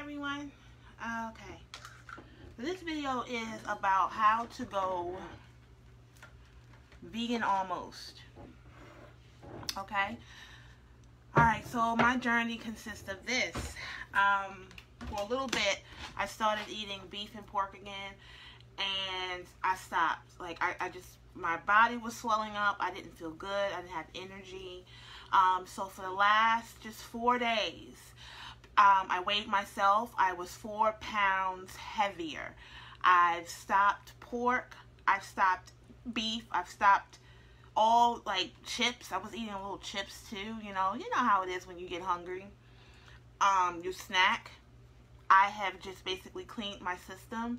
everyone. Okay, so this video is about how to go vegan almost. Okay, alright, so my journey consists of this. For a little bit I started eating beef and pork again, and I stopped. Like I just, my body was swelling up, I didn't feel good, I didn't have energy. So for the last just 4 days, I weighed myself. I was 4 pounds heavier. I've stopped pork. I've stopped beef. I've stopped all like chips. I was eating little chips too. You know how it is when you get hungry. You snack. I have just basically cleaned my system,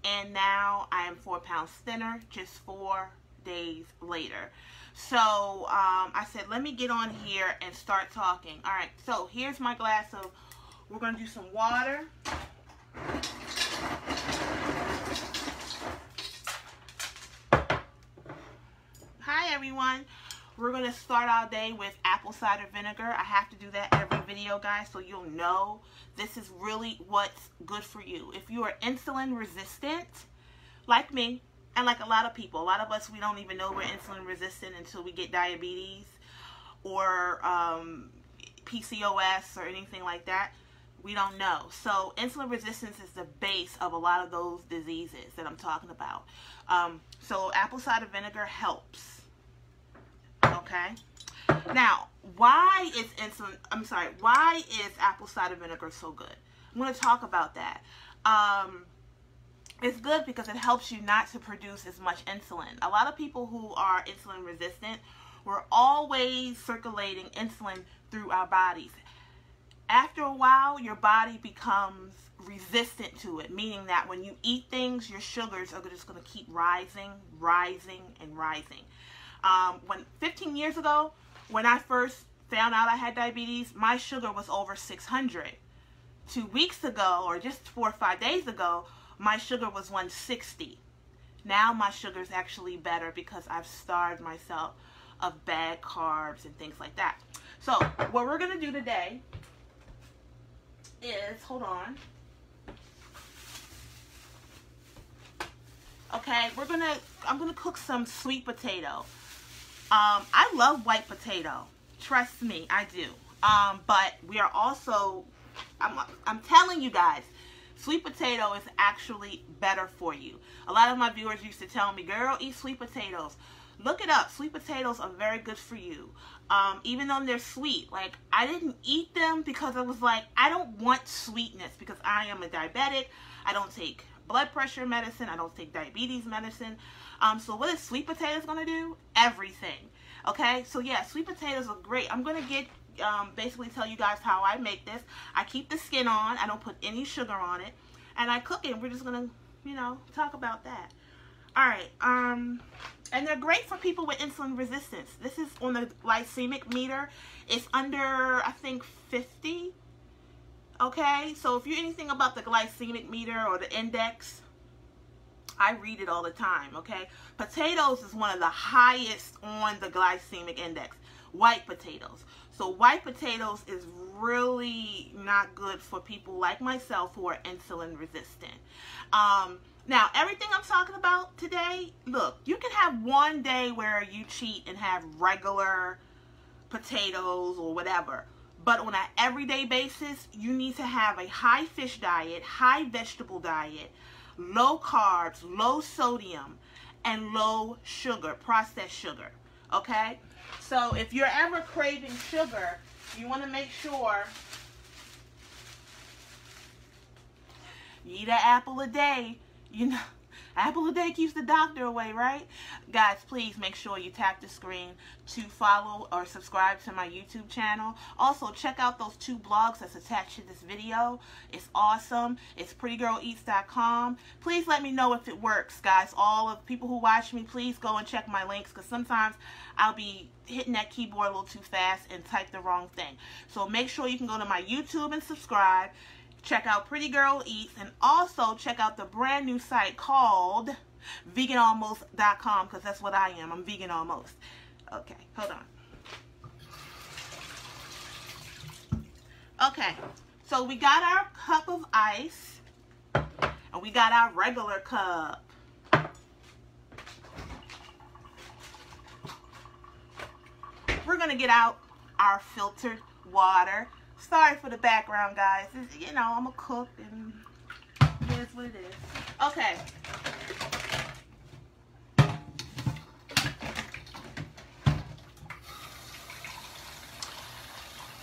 and now I am 4 pounds thinner just 4 days later. So I said, let me get on here and start talking. All right, so here's my glass of, we're going to do some water. Hi everyone. We're going to start our day with apple cider vinegar. I have to do that every video, guys, so you'll know this is really what's good for you. If you are insulin resistant, like me, and like a lot of people, a lot of us, we don't even know we're insulin resistant until we get diabetes or PCOS or anything like that. We don't know. So insulin resistance is the base of a lot of those diseases that I'm talking about. So apple cider vinegar helps. Okay. Now, why is apple cider vinegar so good? I'm going to talk about that. It's good because it helps you not to produce as much insulin. A lot of people who are insulin resistant, we're always circulating insulin through our bodies. After a while, your body becomes resistant to it, meaning that when you eat things, your sugars are just going to keep rising, and rising. 15 years ago, when I first found out I had diabetes, my sugar was over 600. 2 weeks ago, or just 4 or 5 days ago, my sugar was 160. Now my sugar is actually better because I've starved myself of bad carbs and things like that. So what we're going to do today is, hold on. Okay, I'm going to cook some sweet potato. I love white potato. Trust me, I do. But we are also, I'm telling you guys, sweet potato is actually better for you. A lot of my viewers used to tell me, girl, eat sweet potatoes. Look it up. Sweet potatoes are very good for you. Even though they're sweet. Like, I didn't eat them because I was like, I don't want sweetness because I am a diabetic. I don't take blood pressure medicine. I don't take diabetes medicine. So what is sweet potatoes going to do? Everything. Okay? So yeah, sweet potatoes are great. I'm going to get basically tell you guys how I make this. I keep the skin on. I don't put any sugar on it. And I cook it. We're just going to, talk about that. Alright. And they're great for people with insulin resistance. This is on the glycemic meter. It's under, I think, 50. Okay? So if you're anything about the glycemic meter or the index, I read it all the time. Okay? Potatoes is one of the highest on the glycemic index. White potatoes. So white potatoes is really not good for people like myself who are insulin resistant. Now, everything I'm talking about today, look, you can have one day where you cheat and have regular potatoes or whatever. But on an everyday basis, you need to have a high fish diet, high vegetable diet, low carbs, low sodium, and low sugar, processed sugar. Okay? So if you're ever craving sugar, you want to make sure you eat an apple a day. Apple a day keeps the doctor away, right? Guys, please make sure you tap the screen to follow or subscribe to my YouTube channel. Also, check out those 2 blogs that's attached to this video. It's awesome. It's prettygirleats.com. Please let me know if it works, guys. All of the people who watch me, please go and check my links, because sometimes I'll be hitting that keyboard a little too fast and type the wrong thing. So make sure you can go to my YouTube and subscribe. Check out Pretty Girl Eats, and also check out the brand new site called veganalmost.com, because that's what I am. I'm vegan almost. Okay, hold on. Okay, So we got our cup of ice, and we got our regular cup. We're going to get out our filtered water. Sorry for the background, guys. You know, I'm a cook, and it is what it is. Okay.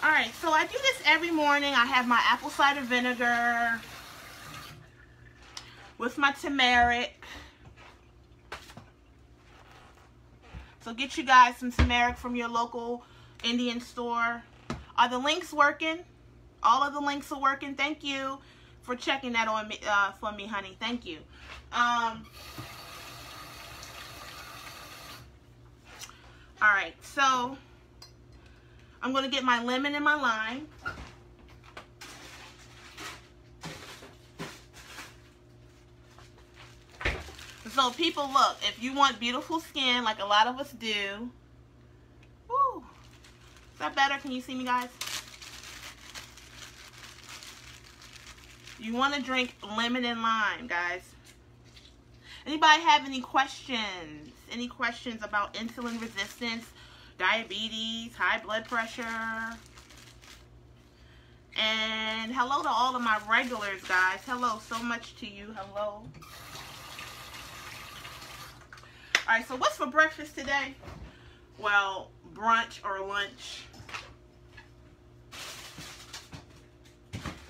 Alright, so I do this every morning. I have my apple cider vinegar with my turmeric. So get you guys some turmeric from your local Indian store. Are the links working? All of the links are working. Thank you for checking that on me, for me, honey. Thank you. Alright, so I'm going to get my lemon and my lime. So people, look, if you want beautiful skin like a lot of us do. Woo. Is that better? Can you see me, guys? You want to drink lemon and lime, guys. Anybody have any questions? Any questions about insulin resistance, diabetes, high blood pressure? And hello to all of my regulars, guys. Hello, so much to you. Hello. Alright, so what's for breakfast today? Well, brunch or lunch.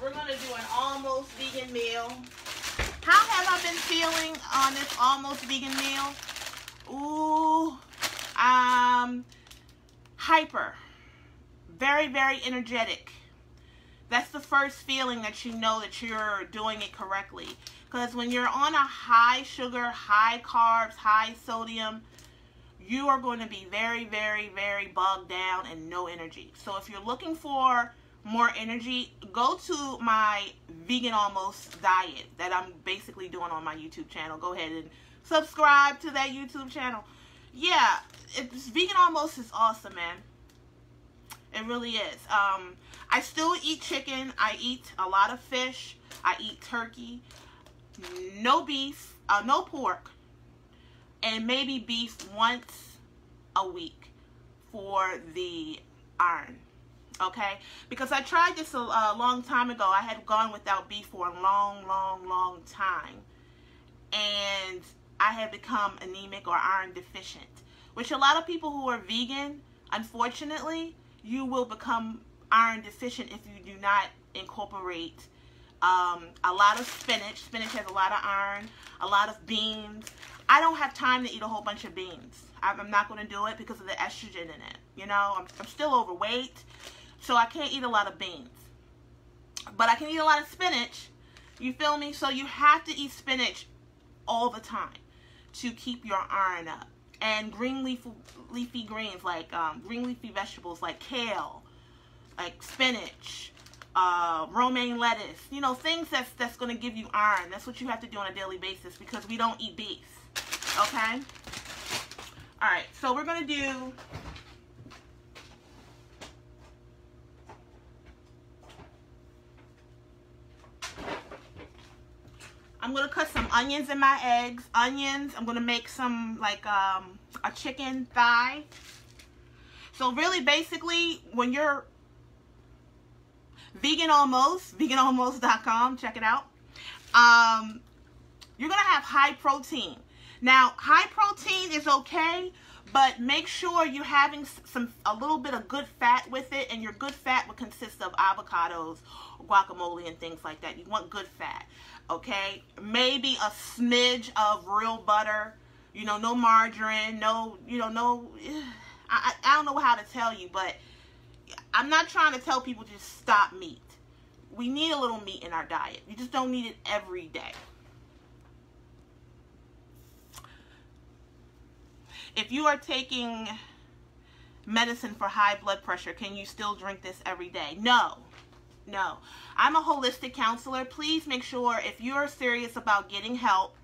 We're going to do an almost vegan meal. How have I been feeling on this almost vegan meal? Ooh, hyper. Very, very energetic. That's the first feeling that you know that you're doing it correctly. Because when you're on a high sugar, high carbs, high sodium, you are going to be very, very, very bogged down and no energy. So if you're looking for more energy, go to my vegan almost diet that I'm basically doing on my YouTube channel. Go ahead and subscribe to that YouTube channel. Yeah, vegan almost is awesome, man. It really is. I still eat chicken. I eat a lot of fish. I eat turkey. No beef, no pork, and maybe beef once a week for the iron. Okay, because I tried this a long time ago. I had gone without beef for a long time, and I had become anemic or iron deficient, which a lot of people who are vegan, unfortunately, you will become iron deficient if you do not incorporate a lot of spinach. Spinach has a lot of iron, a lot of beans. I don't have time to eat a whole bunch of beans. I'm not going to do it because of the estrogen in it. You know, I'm still overweight, so I can't eat a lot of beans. But I can eat a lot of spinach. You feel me? So you have to eat spinach all the time to keep your iron up. And green leafy greens, like green leafy vegetables like kale, like spinach, romaine lettuce, you know, things that's going to give you iron. That's what you have to do on a daily basis because we don't eat beef. Okay? Alright, so we're going to do I'm going to cut some onions in my eggs. Onions. I'm going to make some like a chicken thigh. So really basically when you're veganalmost.com, check it out. You're going to have high protein. Now, high protein is okay, but make sure you're having a little bit of good fat with it, and your good fat would consist of avocados, guacamole, and things like that. You want good fat, okay? Maybe a smidge of real butter, you know, no margarine, no, you know, no, I don't know how to tell you, but I'm not trying to tell people just stop meat. We need a little meat in our diet. You just don't need it every day. If you are taking medicine for high blood pressure, can you still drink this every day? No. No. I'm a holistic counselor. Please make sure if you're serious about getting help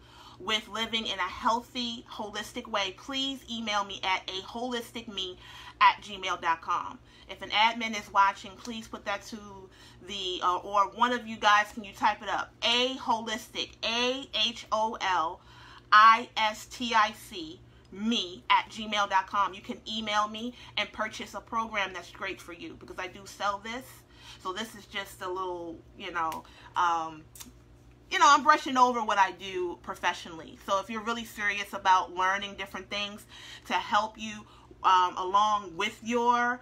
with living in a healthy, holistic way, please email me at aholisticme@gmail.com. If an admin is watching, please put that to the, or one of you guys, can you type it up? Aholistic, AHOLISTIC, me@gmail.com. You can email me and purchase a program that's great for you, because I do sell this. So this is just a little, I'm brushing over what I do professionally. So if you're really serious about learning different things to help you along with your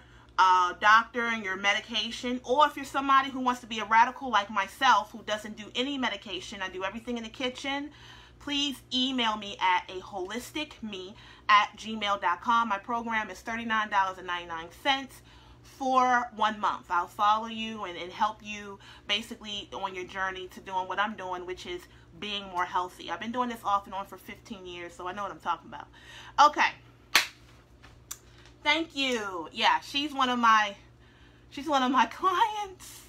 doctor and your medication, or if you're somebody who wants to be a radical like myself, who doesn't do any medication, I do everything in the kitchen, please email me at aholisticme@gmail.com. My program is $39.99 for 1 month. I'll follow you and help you basically on your journey to doing what I'm doing, which is being more healthy. I've been doing this off and on for 15 years, so I know what I'm talking about. Okay. Thank you. Yeah, she's one of my clients.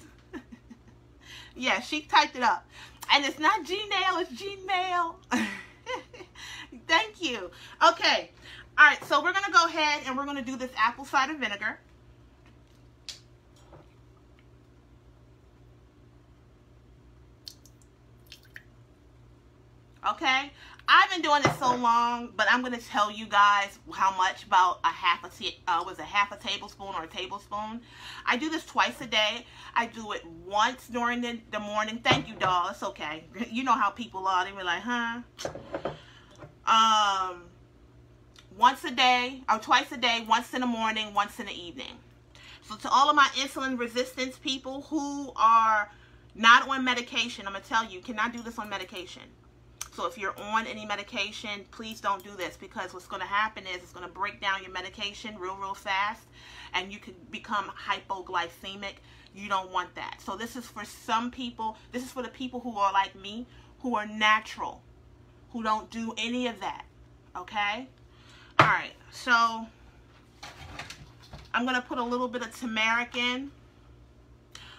Yeah, she typed it up. And it's not Gmail, it's Gmail. Thank you. Okay. All right, so we're going to go ahead and we're going to do this apple cider vinegar. Okay, I've been doing it so long, but I'm going to tell you guys how much, about a half a tablespoon or a tablespoon. I do this twice a day. I do it once during the morning. Thank you, doll. It's okay. You know how people are. They be like, huh? Once a day, or twice a day, once in the morning, once in the evening. So to all of my insulin resistance people who are not on medication, I'm going to tell you, you cannot do this on medication. So if you're on any medication, please don't do this, because what's going to happen is it's going to break down your medication real fast, and you could become hypoglycemic. You don't want that. So this is for some people. This is for the people who are like me, who are natural, who don't do any of that. Okay? All right. So I'm going to put a little bit of turmeric in.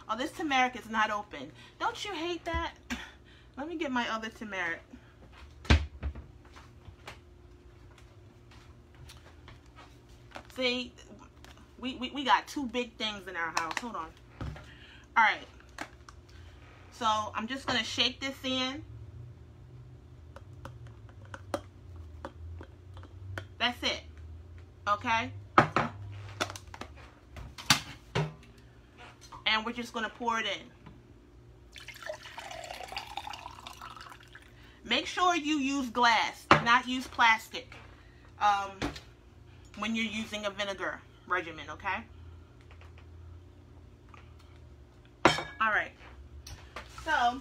Oh, this turmeric is not open. Don't you hate that? Let me get my other turmeric. See, we got two big things in our house. Hold on. All right. So I'm just going to shake this in. That's it. Okay? And we're just going to pour it in. Make sure you use glass, not use plastic, when you're using a vinegar regimen, okay? All right. So,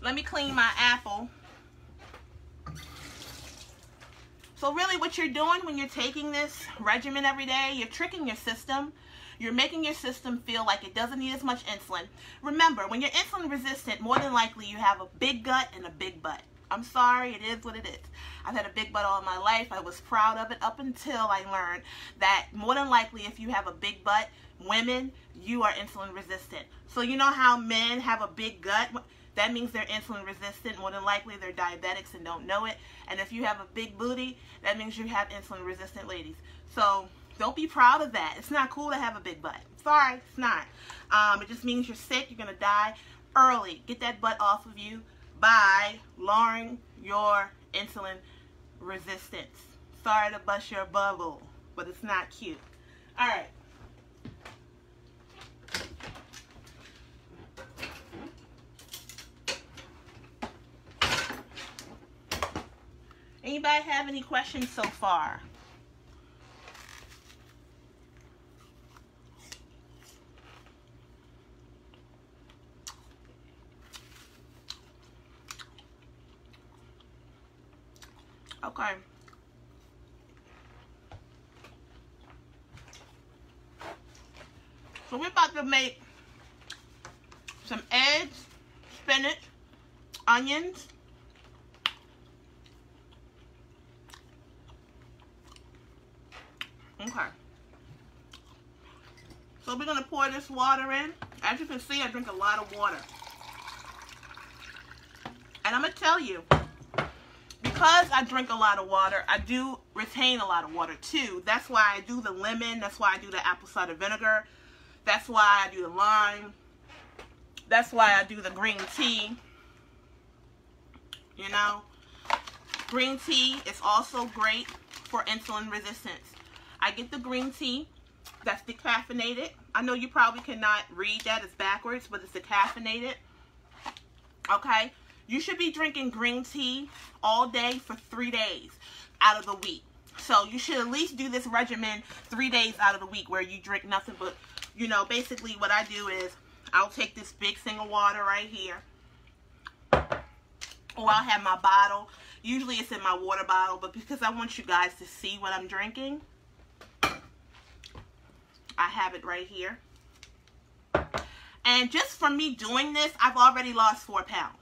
let me clean my apple. So really what you're doing when you're taking this regimen every day, you're tricking your system. You're making your system feel like it doesn't need as much insulin. Remember, when you're insulin resistant, more than likely you have a big gut and a big butt. I'm sorry, it is what it is. I've had a big butt all my life. I was proud of it up until I learned that more than likely if you have a big butt, women, you are insulin resistant. So you know how men have a big gut? That means they're insulin resistant. More than likely they're diabetics and don't know it. And if you have a big booty, that means you have insulin resistant ladies. So don't be proud of that. It's not cool to have a big butt. Sorry, it's not. It just means you're sick. You're going to die early. Get that butt off of you by lowering your insulin resistance. Sorry to bust your bubble, but it's not cute. All right. Anybody have any questions so far? Okay. So we're about to make some eggs, spinach, onions, okay. So we're going to pour this water in. As you can see, I drink a lot of water. And I'm going to tell you, because I drink a lot of water, I do retain a lot of water too. That's why I do the lemon. That's why I do the apple cider vinegar. That's why I do the lime. That's why I do the green tea. You know, green tea is also great for insulin resistance. I get the green tea that's decaffeinated. I know you probably cannot read that, it's backwards, but it's decaffeinated. Okay, you should be drinking green tea all day for 3 days out of the week. So you should at least do this regimen 3 days out of the week where you drink nothing but, you know, basically what I do is I'll take this big single water right here, or I'll have my bottle. Usually it's in my water bottle, but because I want you guys to see what I'm drinking, I have it right here. And just from me doing this, I've already lost 4 pounds.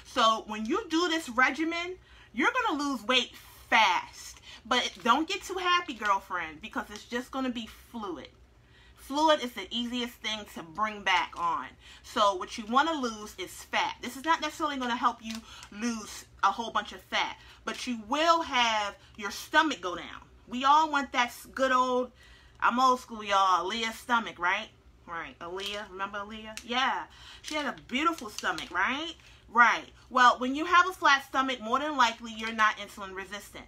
So when you do this regimen, you're going to lose weight fast. But don't get too happy, girlfriend, because it's just going to be fluid. Fluid is the easiest thing to bring back on. So what you want to lose is fat. This is not necessarily going to help you lose a whole bunch of fat, but you will have your stomach go down. We all want that good old, I'm old school, y'all, Aaliyah's stomach, right? Right, Aaliyah, remember Aaliyah? Yeah, she had a beautiful stomach, right? Right. Well, when you have a flat stomach, more than likely you're not insulin resistant.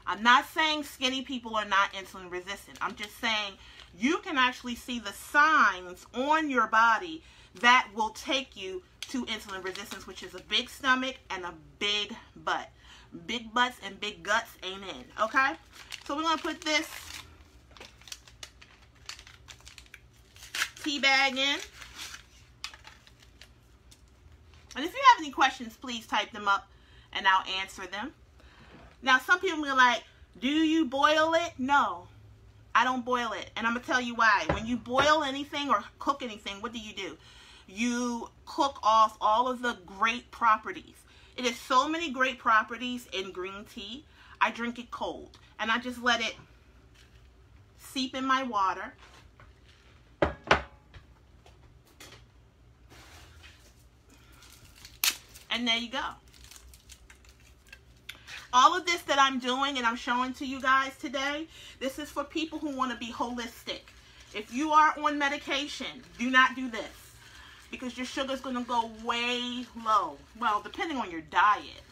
I'm not saying skinny people are not insulin resistant. I'm just saying you can actually see the signs on your body that will take you to insulin resistance, which is a big stomach and a big butt. Big butts and big guts ain't in, okay? So we're going to put this tea bag in. And if you have any questions, please type them up and I'll answer them. Now, some people are like, do you boil it? No, I don't boil it. And I'm going to tell you why. When you boil anything or cook anything, what do? You cook off all of the great properties. It has so many great properties in green tea. I drink it cold. And I just let it seep in my water. And there you go. All of this that I'm doing and I'm showing to you guys today, this is for people who want to be holistic. If you are on medication, do not do this because your sugar is going to go way low. Well, depending on your diet.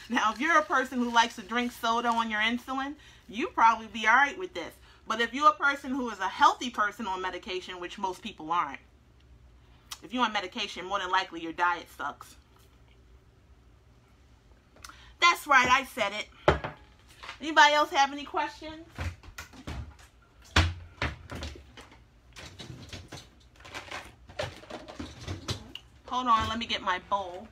Now, if you're a person who likes to drink soda on your insulin, you probably be all right with this. But if you're a person who is a healthy person on medication, which most people aren't, if you're on medication, more than likely your diet sucks. That's right, I said it. Anybody else have any questions? Hold on, let me get my bowl.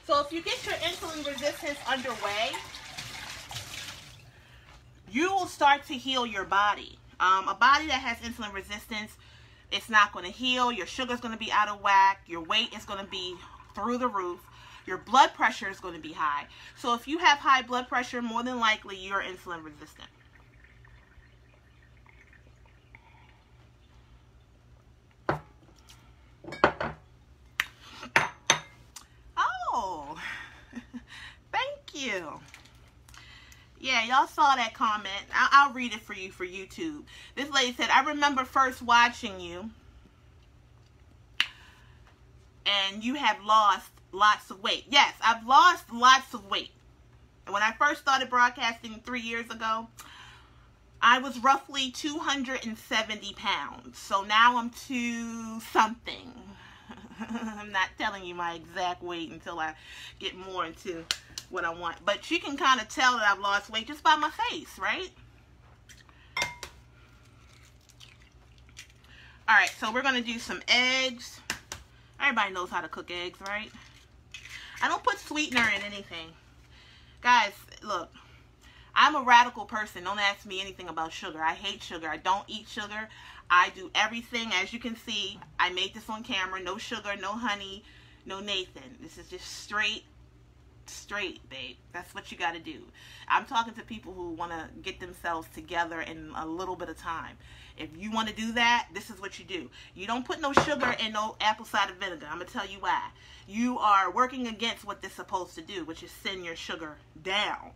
So if you get your insulin resistance underway, you will start to heal your body. A body that has insulin resistance, it's not going to heal. Your sugar is going to be out of whack. Your weight is going to be through the roof. Your blood pressure is going to be high. So if you have high blood pressure, more than likely you're insulin resistant. Oh, thank you. Yeah, y'all saw that comment. I'll read it for you for YouTube. This lady said, I remember first watching you and you have lost lots of weight. Yes, I've lost lots of weight. And when I first started broadcasting 3 years ago, I was roughly 270 pounds. So now I'm 2-something. I'm not telling you my exact weight until I get more into what I want, but you can kind of tell that I've lost weight just by my face, right? All right, so we're going to do some eggs. Everybody knows how to cook eggs, right? I don't put sweetener in anything. Guys, look, I'm a radical person. Don't ask me anything about sugar. I hate sugar. I don't eat sugar. I do everything. As you can see, I made this on camera. No sugar, no honey, no Nathan. This is just straight straight, babe. That's what you got to do. I'm talking to people who want to get themselves together in a little bit of time. If you want to do that, this is what you do. You don't put no sugar in no apple cider vinegar. I'm going to tell you why. You are working against what this is supposed to do, which is send your sugar down.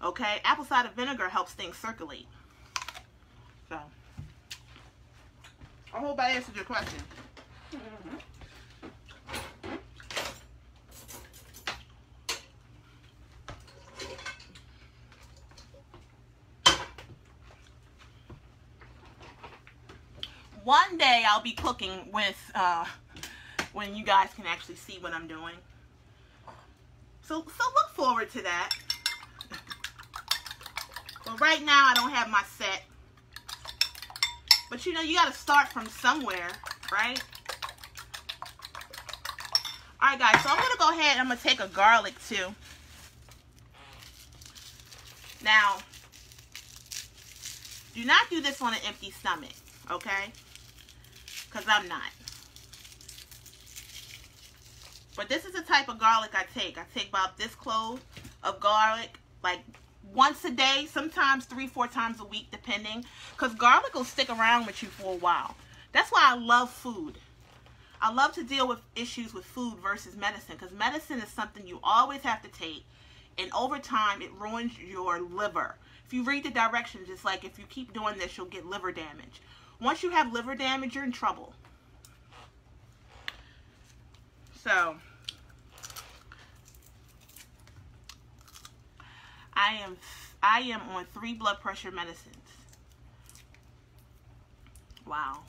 Okay? Apple cider vinegar helps things circulate. So, I hope I answered your question. One day I'll be cooking with, when you guys can actually see what I'm doing. So look forward to that. But right now I don't have my set. But you know, you got to start from somewhere, right? Alright guys, so I'm going to go ahead and I'm going to take a garlic too. Now, do not do this on an empty stomach, okay? Because I'm not. But this is the type of garlic I take. I take about this clove of garlic, like once a day, sometimes 3-4 times a week, depending. Because garlic will stick around with you for a while. That's why I love food. I love to deal with issues with food versus medicine. Because medicine is something you always have to take. And over time, it ruins your liver. If you read the directions, it's like if you keep doing this, you'll get liver damage. Once you have liver damage, you're in trouble. So, I am on 3 blood pressure medicines. Wow.